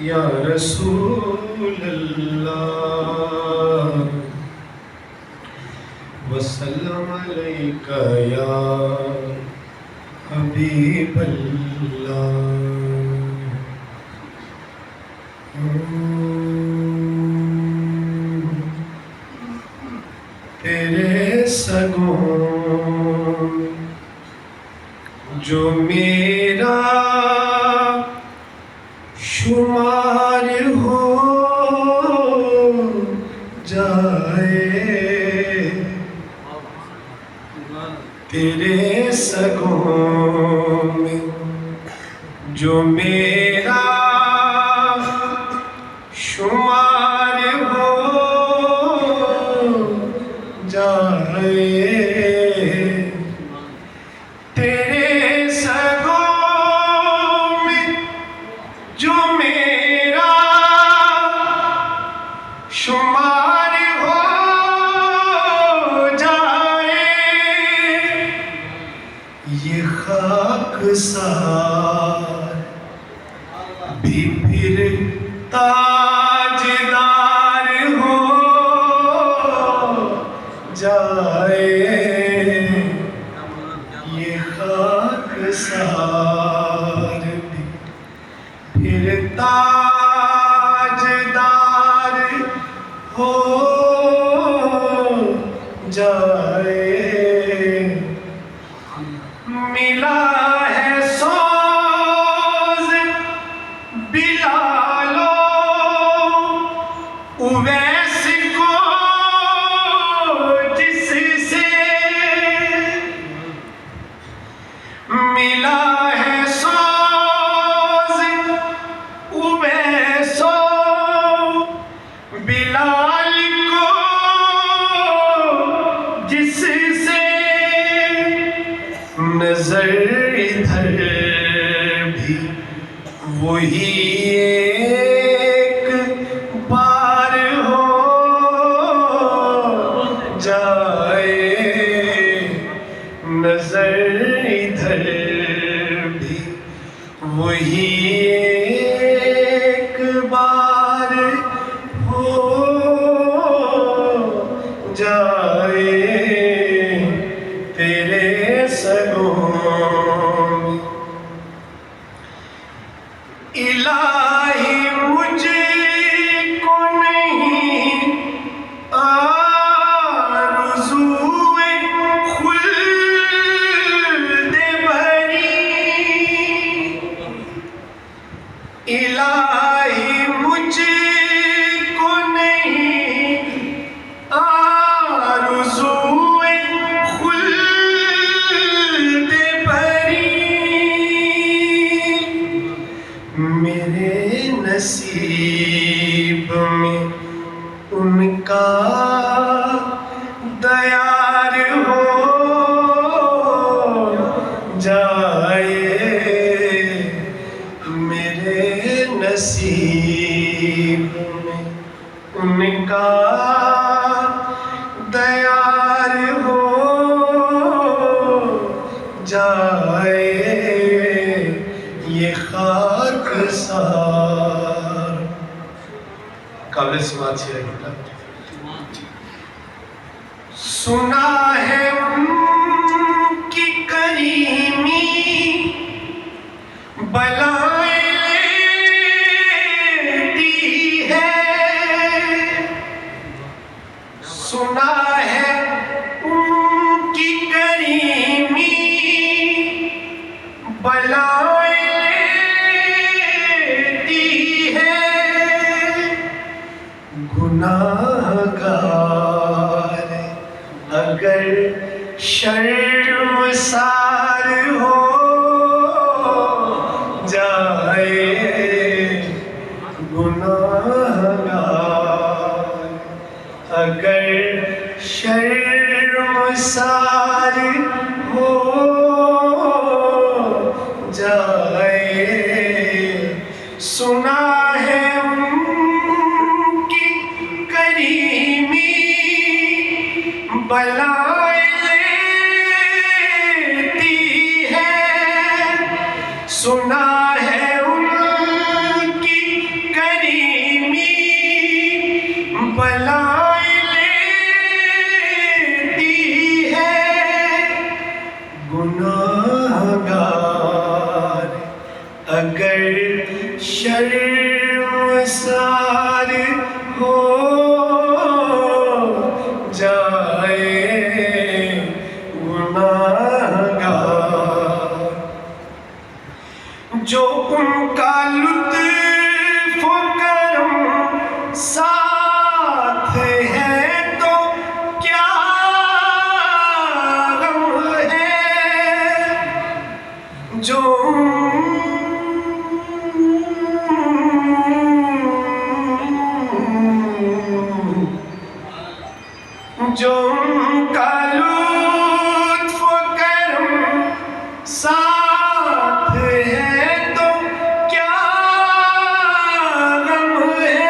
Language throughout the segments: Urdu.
یا رسول اللہ وسلم علیک یا حبیب اللہ. تیرے سگوں جو میرا شمار ہو جائے، تیرے سگوں میں جو میرا شمار ہو جائے، تیرے سگوں میں جو میرا شمار ہو جائے، یہ خاکسار بھی پھر تاجدار ہو جائے، یہ خاکسار بھی پھر تاجدار ہو جائے. ملا ہے سوز بلال و اویس کو جس سے، ملا ہے سوز اویس و بلال کو جس سے، نظر ادھر بھی وہی ایک بار ہو جائے، نظر ادھر بھی وہی ایک بار ہو جائے، تیرے سگوں میں. الہی مجھ کو نہیں آرزوئے خلد بری، الہی مجھ کو نہیں آرزوئے خلد بری، میرے نصیب میں ان کا دیار ہو جائے، میرے نصیب میں ان کا دیار ہو جائے، یہ خاکسار. قابل سماعت سے رہے. سنا ہے ان کی کریمی بلائیں لیتی ہے، سنا ہے ان کی کریمی بلائیں لیتی ہے، گناہ گار اگر شرمسار ہو جائے، گناہ گار اگر شرمسار ہو جائے، سنا ہے ان کی کریمی بلائیں لیتی ہے، سنا ہے ان کی اگر شرمسار ہو جائے گناہگار، جو ان کا لطف و کرم ساتھ ہے تو کیا غم ہے، جو ان کا لطف و کرم ساتھ ہے تو کیا غم ہے،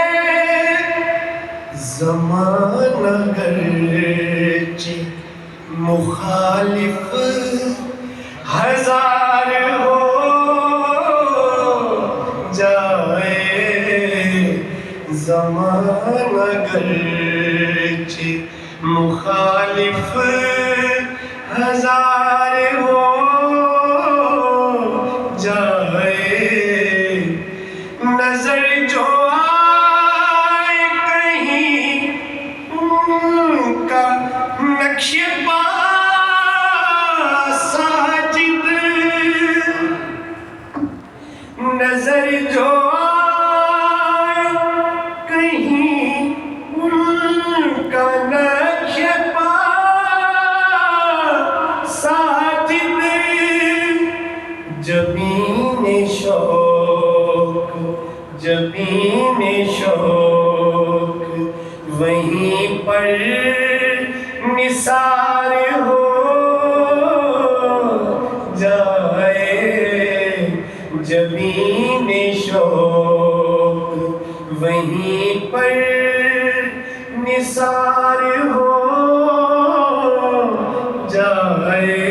زمانہ گرچہ مخالف ہزار ہو جائے، زمانہ گرچہ مخالف ہزار ہو جائے، نظر جو آئے کہیں ان کا نقش پا ساجد، نظر جو آئے کہیں ان کا نقش پا ساجد، جبین شوق جبین شوق وہیں پر نثار ہو جائے، جبین شوق وہیں پر نثار ہو جائے،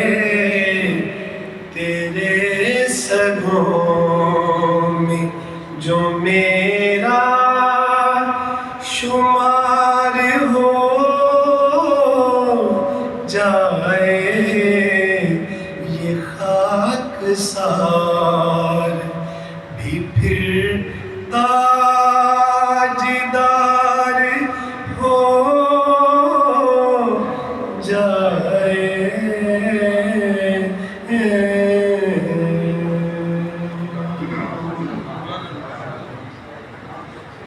تیرے سگوں میں جو میرے